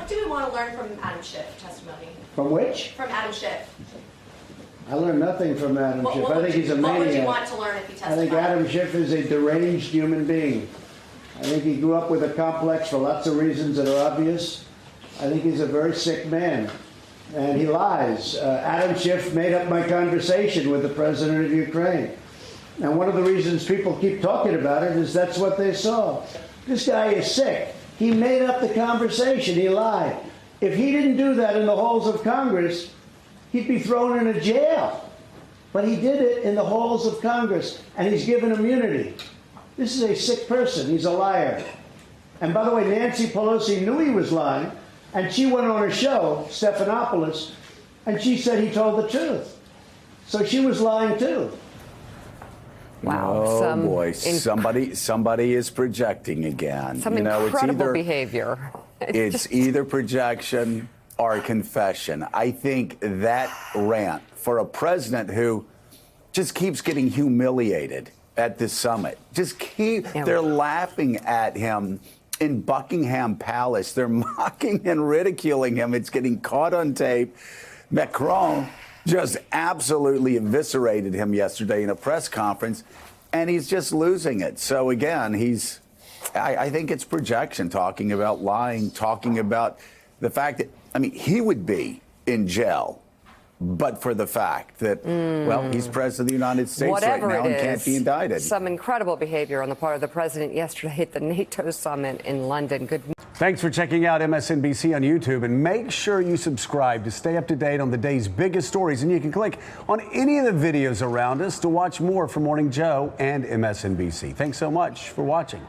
What do we want to learn from Adam Schiff testimony? From which? From Adam Schiff. I learned nothing from Adam Schiff. I think he's a What would you maniac. want to learn if he I testified? think Adam Schiff is a deranged human being. I think he grew up with a complex for lots of reasons that are obvious. I think he's a very sick man, and he lies. Adam Schiff made up my conversation with the president of Ukraine. And one of the reasons people keep talking about it is that's what they saw. This guy is sick. He made up the conversation. He lied. If he didn't do that in the halls of Congress, he'd be thrown in a jail. But he did it in the halls of Congress, and he's given immunity. This is a sick person. He's a liar. And by the way, Nancy Pelosi knew he was lying, and she went on her show, Stephanopoulos, and she said he told the truth. So she was lying too. Wow. Oh boy, somebody is projecting again. Some incredible behavior. It's either projection or confession. I think that rant for a president who just keeps getting humiliated at this summit. They're laughing at him in Buckingham Palace. They're mocking and ridiculing him. It's getting caught on tape. Macron just absolutely eviscerated him yesterday in a press conference, and he's just losing it. So again, I think it's projection, talking about lying, talking about the fact that, he would be in jail, but for the fact that, well, he's president of the United States right now and can't be indicted. Some incredible behavior on the part of the president yesterday at the NATO summit in London. Thanks for checking out MSNBC on YouTube, and make sure you subscribe to stay up to date on the day's biggest stories. And you can click on any of the videos around us to watch more from Morning Joe and MSNBC. Thanks so much for watching.